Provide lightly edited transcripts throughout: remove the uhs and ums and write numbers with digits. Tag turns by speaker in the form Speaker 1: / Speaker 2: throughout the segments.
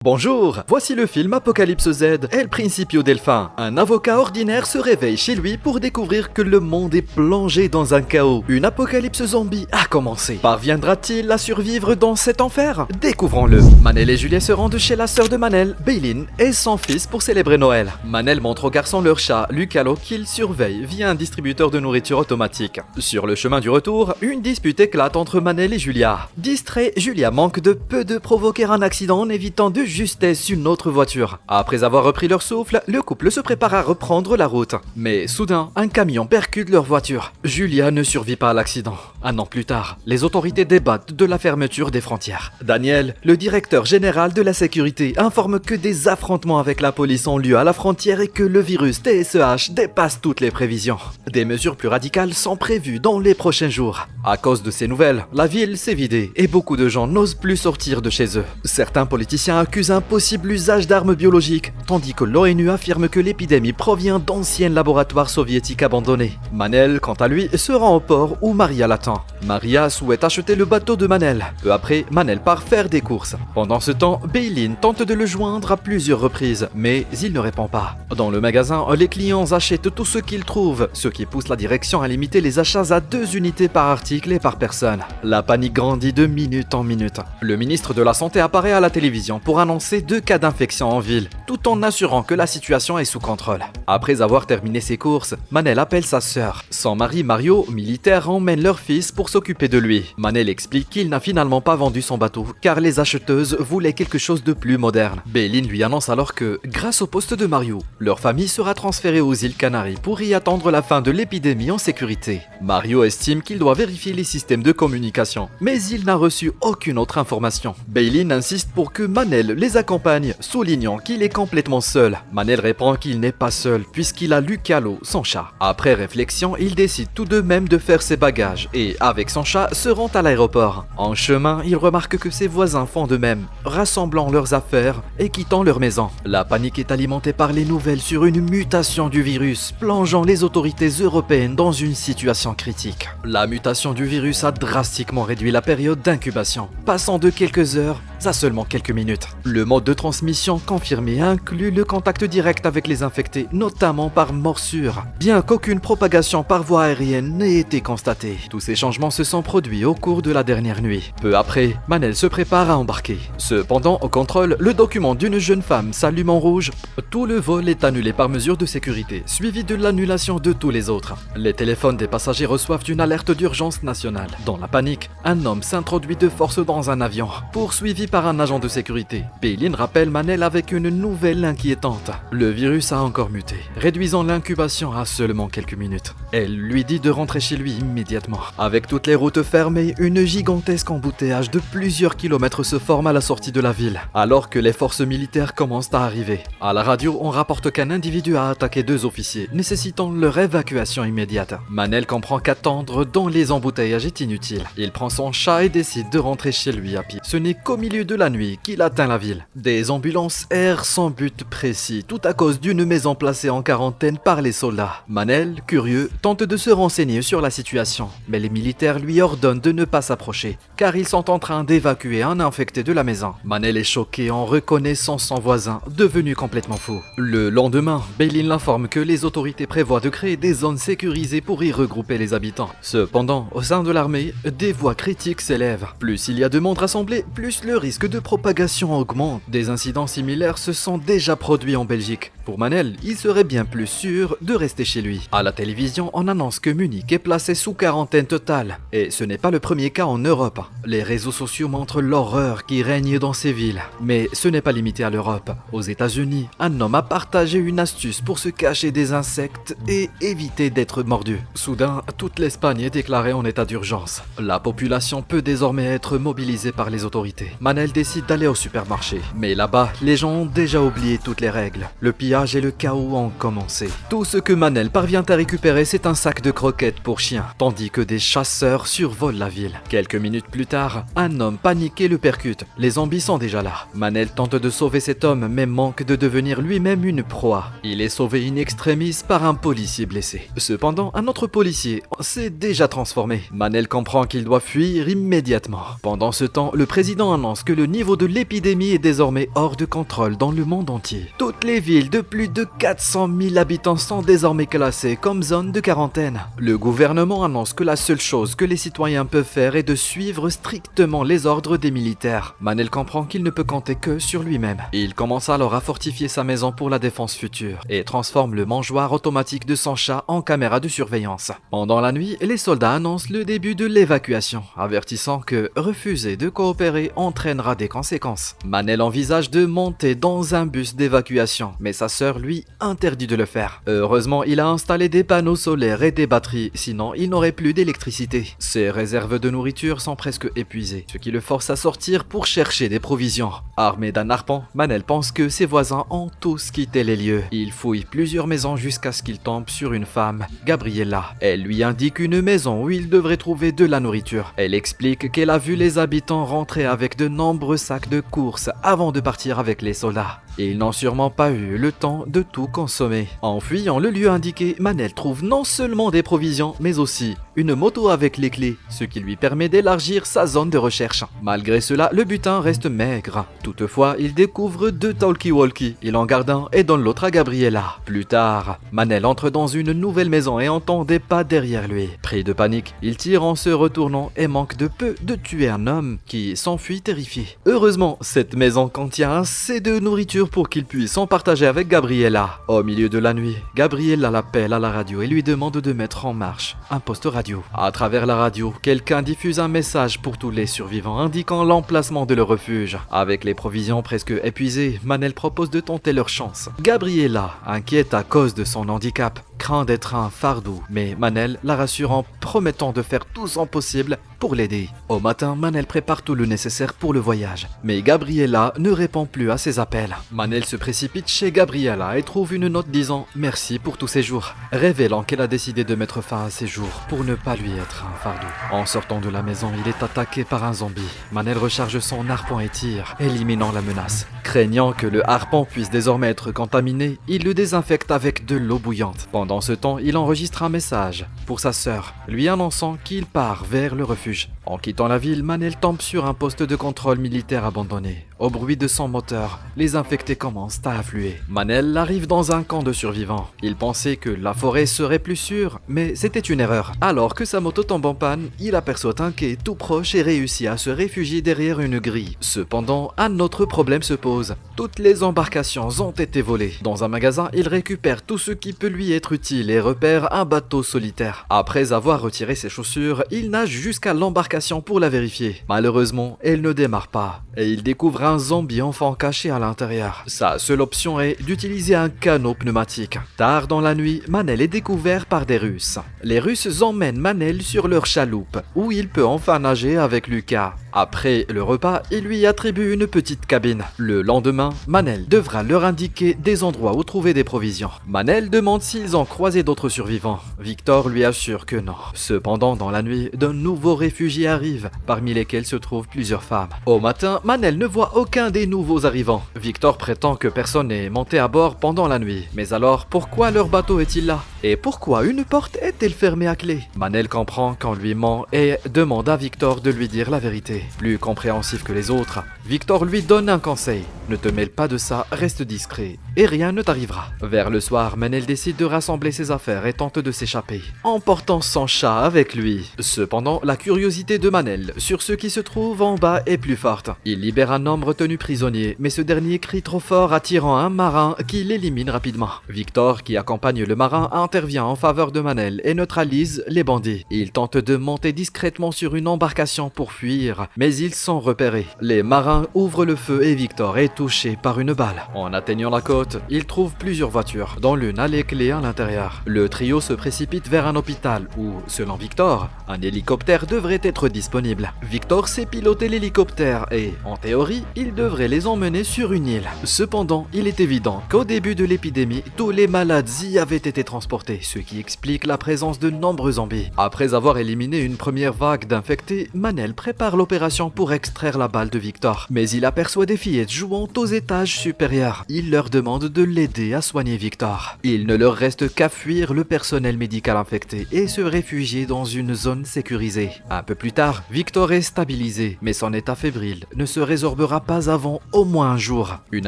Speaker 1: Bonjour, voici le film Apocalypse Z, El Principio del Fin. Un avocat ordinaire se réveille chez lui pour découvrir que le monde est plongé dans un chaos. Une apocalypse zombie a commencé. Parviendra-t-il à survivre dans cet enfer? Découvrons-le. Manel et Juliet se rendent chez la sœur de Manel, Baylin, et son fils pour célébrer Noël. Manel montre aux garçons leur chat, Lucalo, qu'il surveille via un distributeur de nourriture automatique. Sur le chemin du retour, une dispute éclate entre Manel et Julia. Distrait, Julia manque de peu de provoquer un accident en évitant de justesse une autre voiture. Après avoir repris leur souffle, le couple se prépare à reprendre la route. Mais soudain, un camion percute leur voiture. Julia ne survit pas à l'accident. Un an plus tard, les autorités débattent de la fermeture des frontières. Daniel, le directeur général de la sécurité, informe que des affrontements avec la police ont lieu à la frontière et que le virus TSEH dépasse toutes les prévisions. Des mesures plus radicales sont prévues dans les prochains jours. À cause de ces nouvelles, la ville s'est vidée et beaucoup de gens n'osent plus sortir de chez eux. Certains politiciens accusent un possible usage d'armes biologiques, tandis que l'ONU affirme que l'épidémie provient d'anciens laboratoires soviétiques abandonnés. Manel, quant à lui, se rend au port où Maria l'attend. Maria souhaite acheter le bateau de Manel. Peu après, Manel part faire des courses. Pendant ce temps, Baylin tente de le joindre à plusieurs reprises, mais il ne répond pas. Dans le magasin, les clients achètent tout ce qu'ils trouvent, ce qui pousse la direction à limiter les achats à 2 unités par article et par personne. La panique grandit de minute en minute. Le ministre de la Santé apparaît à la télévision pour annoncer 2 cas d'infection en ville, tout en assurant que la situation est sous contrôle. Après avoir terminé ses courses, Manel appelle sa sœur. Son mari Mario, militaire, emmène leur fils pour s'occuper de lui. Manel explique qu'il n'a finalement pas vendu son bateau, car les acheteuses voulaient quelque chose de plus moderne. Baylin lui annonce alors que, grâce au poste de Mario, leur famille sera transférée aux îles Canaries pour y attendre la fin de l'épidémie en sécurité. Mario estime qu'il doit vérifier les systèmes de communication, mais il n'a reçu aucune autre information. Baylin insiste pour que Manel les accompagne, soulignant qu'il est complètement seul. Manel répond qu'il n'est pas seul, puisqu'il a Lucalo, son chat. Après réflexion, il décide tout de même de faire ses bagages et, avec son chat, se rend à l'aéroport. En chemin, il remarque que ses voisins font de même, rassemblant leurs affaires et quittant leur maison. La panique est alimentée par les nouvelles sur une mutation du virus, plongeant les autorités européennes dans une situation critique. La mutation du virus a drastiquement réduit la période d'incubation, passant de quelques heures à seulement quelques minutes. Le mode de transmission confirmé inclut le contact direct avec les infectés, notamment par morsure, bien qu'aucune propagation par voie aérienne n'ait été constatée. Tous ces changements se sont produits au cours de la dernière nuit. Peu après, Manel se prépare à embarquer. Cependant, au contrôle, le document d'une jeune femme s'allume en rouge. Tout le vol est annulé par mesure de sécurité, suivi de l'annulation de tous les autres. Les téléphones des passagers reçoivent une alerte d'urgence nationale. Dans la panique, un homme s'introduit de force dans un avion, poursuivi par un agent de sécurité. Baylin rappelle Manel avec une nouvelle inquiétante. Le virus a encore muté, réduisant l'incubation à seulement quelques minutes. Elle lui dit de rentrer chez lui immédiatement. Avec toutes les routes fermées, une gigantesque embouteillage de plusieurs kilomètres se forme à la sortie de la ville, alors que les forces militaires commencent à arriver. À la radio, on rapporte qu'un individu a attaqué 2 officiers, nécessitant leur évacuation immédiate. Manel comprend qu'attendre dans les embouteillages est inutile. Il prend son chat et décide de rentrer chez lui à pied. Ce n'est qu'au milieu de la nuit qu'il atteint la ville. Des ambulances errent sans but précis, tout à cause d'une maison placée en quarantaine par les soldats. Manel, curieux, tente de se renseigner sur la situation, mais les militaires lui ordonnent de ne pas s'approcher, car ils sont en train d'évacuer un infecté de la maison. Manel est choqué en reconnaissant son voisin, devenu complètement fou. Le lendemain, Baylin l'informe que les autorités prévoient de créer des zones sécurisées pour y regrouper les habitants. Cependant, au sein de l'armée, des voix critiques s'élèvent. Plus il y a de monde rassemblé, plus le risque de propagation augmente. Des incidents similaires se sont déjà produits en Belgique. Pour Manel, il serait bien plus sûr de rester chez lui. À la télévision, on annonce que Munich est placé sous quarantaine totale. Et ce n'est pas le premier cas en Europe. Les réseaux sociaux montrent l'horreur qui règne dans ces villes. Mais ce n'est pas limité à l'Europe. Aux États-Unis, un homme a partagé une astuce pour se cacher des insectes et éviter d'être mordu. Soudain, toute l'Espagne est déclarée en état d'urgence. La population peut désormais être mobilisée par les autorités. Manel décide d'aller au supermarché. Mais là-bas, les gens ont déjà oublié toutes les règles. Le pillage pillage et le chaos ont commencé. Tout ce que Manel parvient à récupérer, c'est un sac de croquettes pour chiens, tandis que des chasseurs survolent la ville. Quelques minutes plus tard, un homme paniqué le percute. Les zombies sont déjà là. Manel tente de sauver cet homme, mais manque de devenir lui-même une proie. Il est sauvé in extremis par un policier blessé. Cependant, un autre policier s'est déjà transformé. Manel comprend qu'il doit fuir immédiatement. Pendant ce temps, le président annonce que le niveau de l'épidémie est désormais hors de contrôle dans le monde entier. Toutes les villes de plus de 400 000 habitants sont désormais classées comme zone de quarantaine. Le gouvernement annonce que la seule chose que les citoyens peuvent faire est de suivre strictement les ordres des militaires. Manel comprend qu'il ne peut compter que sur lui-même. Il commence alors à fortifier sa maison pour la défense future et transforme le mangeoire automatique de son chat en caméra de surveillance. Pendant la nuit, les soldats annoncent le début de l'évacuation, avertissant que refuser de coopérer entraînera des conséquences. Manel envisage de monter dans un bus d'évacuation, mais sa sœur lui interdit de le faire. Heureusement, il a installé des panneaux solaires et des batteries, sinon il n'aurait plus d'électricité. Ses réserves de nourriture sont presque épuisées, ce qui le force à sortir pour chercher des provisions. Armé d'un harpon, Manel pense que ses voisins ont tous quitté les lieux. Il fouille plusieurs maisons jusqu'à ce qu'il tombe sur une femme, Gabriella. Elle lui indique une maison où il devrait trouver de la nourriture. Elle explique qu'elle a vu les habitants rentrer avec de nombreux sacs de courses avant de partir avec les soldats. Ils n'ont sûrement pas eu le temps de tout consommer. En fuyant le lieu indiqué, Manel trouve non seulement des provisions, mais aussi une moto avec les clés, ce qui lui permet d'élargir sa zone de recherche. Malgré cela, le butin reste maigre. Toutefois, il découvre deux talkie-walkie. Il en garde un et donne l'autre à Gabriella. Plus tard, Manel entre dans une nouvelle maison et entend des pas derrière lui. Pris de panique, il tire en se retournant et manque de peu de tuer un homme qui s'enfuit terrifié. Heureusement, cette maison contient assez de nourriture pour qu'il puisse en partager avec Gabriella. Au milieu de la nuit, Gabriella l'appelle à la radio et lui demande de mettre en marche un poste radio. À travers la radio, quelqu'un diffuse un message pour tous les survivants indiquant l'emplacement de leur refuge. Avec les provisions presque épuisées, Manel propose de tenter leur chance. Gabriella, inquiète à cause de son handicap, craint d'être un fardeau, mais Manel la rassure en promettant de faire tout son possible pour l'aider. Au matin, Manel prépare tout le nécessaire pour le voyage, mais Gabriella ne répond plus à ses appels. Manel se précipite chez Gabriella et trouve une note disant « Merci pour tous ces jours », révélant qu'elle a décidé de mettre fin à ses jours pour ne pas lui être un fardeau. En sortant de la maison, il est attaqué par un zombie. Manel recharge son harpon et tire, éliminant la menace. Craignant que le harpon puisse désormais être contaminé, il le désinfecte avec de l'eau bouillante. Pendant ce temps, il enregistre un message pour sa sœur, lui annonçant qu'il part vers le refuge. En quittant la ville, Manel tombe sur un poste de contrôle militaire abandonné. Au bruit de son moteur, les infectés commencent à affluer. Manel arrive dans un camp de survivants. Il pensait que la forêt serait plus sûre, mais c'était une erreur. Alors que sa moto tombe en panne, il aperçoit un quai tout proche et réussit à se réfugier derrière une grille. Cependant, un autre problème se pose. Toutes les embarcations ont été volées. Dans un magasin, il récupère tout ce qui peut lui être utile et repère un bateau solitaire. Après avoir retiré ses chaussures, il nage jusqu'à l'embarcation pour la vérifier. Malheureusement, elle ne démarre pas et il découvre un zombie enfant caché à l'intérieur. Sa seule option est d'utiliser un canot pneumatique. Tard dans la nuit, Manel est découvert par des Russes. Les Russes emmènent Manel sur leur chaloupe, où il peut enfin nager avec Lucas. Après le repas, il lui attribue une petite cabine. Le lendemain, Manel devra leur indiquer des endroits où trouver des provisions. Manel demande s'ils ont croisé d'autres survivants. Victor lui assure que non. Cependant, dans la nuit, de nouveaux réfugiés arrivent, parmi lesquels se trouvent plusieurs femmes. Au matin, Manel ne voit aucun des nouveaux arrivants. Victor prétend que personne n'est monté à bord pendant la nuit. Mais alors, pourquoi leur bateau est-il là? Et pourquoi une porte est-elle fermée à clé? Manel comprend qu'on lui ment et demande à Victor de lui dire la vérité. Plus compréhensif que les autres, Victor lui donne un conseil. Ne te mêle pas de ça, reste discret, et rien ne t'arrivera. Vers le soir, Manel décide de rassembler ses affaires et tente de s'échapper, emportant son chat avec lui. Cependant, la curiosité de Manel sur ce qui se trouve en bas est plus forte. Il libère un homme retenu prisonnier, mais ce dernier crie trop fort, attirant un marin qui l'élimine rapidement. Victor, qui accompagne le marin, intervient en faveur de Manel et neutralise les bandits. Ils tentent de monter discrètement sur une embarcation pour fuir, mais ils sont repérés. Les marins ouvrent le feu et Victor est touché par une balle. En atteignant la côte, ils trouvent plusieurs voitures, dont l'une a les clés à l'intérieur. Le trio se précipite vers un hôpital où, selon Victor, un hélicoptère devrait être disponible. Victor sait piloter l'hélicoptère et, en théorie, il devrait les emmener sur une île. Cependant, il est évident qu'au début de l'épidémie, tous les malades y avaient été transportés, ce qui explique la présence de nombreux zombies. Après avoir éliminé une première vague d'infectés, Manel prépare l'opération pour extraire la balle de Victor. Mais il aperçoit des fillettes jouant aux étages supérieurs. Il leur demande de l'aider à soigner Victor. Il ne leur reste qu'à fuir le personnel médical infecté et se réfugier dans une zone sécurisée. Un peu plus tard, Victor est stabilisé, mais son état fébrile ne se résorbera pas avant au moins un jour. Une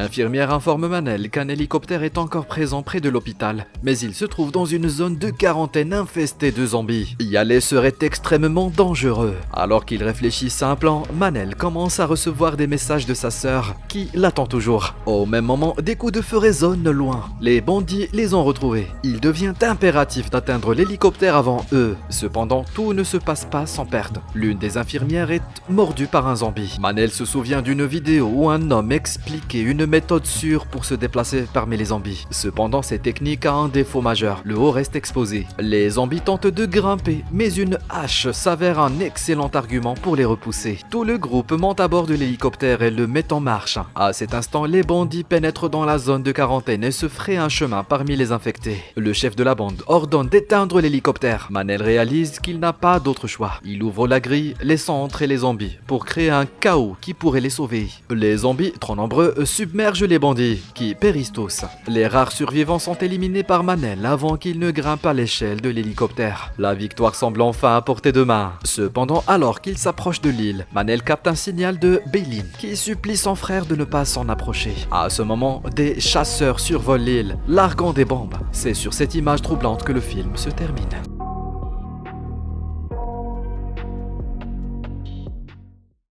Speaker 1: infirmière informe Manel qu'un hélicoptère est encore présent près de l'hôpital, mais il se trouve dans une zone de quarantaine infestée de zombies. Y aller serait extrêmement dangereux. Alors qu'il réfléchisse à un plan, Manel commence à recevoir des messages de sa sœur qui l'attend toujours. Au même moment, des coups de feu résonnent loin. Les bandits les ont retrouvés. Il devient impératif d'atteindre l'hélicoptère avant eux. Cependant, tout ne se passe pas sans perte. L'une des infirmières est mordue par un zombie. Manel se souvient d'une vidéo où un homme expliquait une méthode sûre pour se déplacer parmi les zombies. Cependant, cette technique a un défaut majeur. Le haut reste exposé. Les zombies tentent de grimper, mais une hache s'avère un excellent argument pour les repousser. Tout le groupe monte à bord de l'hélicoptère et le met en marche. À cet instant, les bandits pénètrent dans la zone de quarantaine et se fraient un chemin parmi les infectés. Le chef de la bande ordonne d'éteindre l'hélicoptère. Manel réalise qu'il n'a pas d'autre choix. Il ouvre la grille, laissant entrer les zombies pour créer un chaos qui pourrait les sauver. Les zombies, trop nombreux, submergent les bandits, qui périssent tous. Les rares survivants sont éliminés par Manel avant qu'il ne grimpe à l'échelle de l'hélicoptère. La victoire semble enfin à portée de main. Cependant, alors qu'il s'approche de l'île, Manel capte un signal de Baylin, qui supplie son frère de ne pas s'en approcher. À ce moment, des chasseurs survolent l'île, larguant des bombes. C'est sur cette image troublante que le film se termine.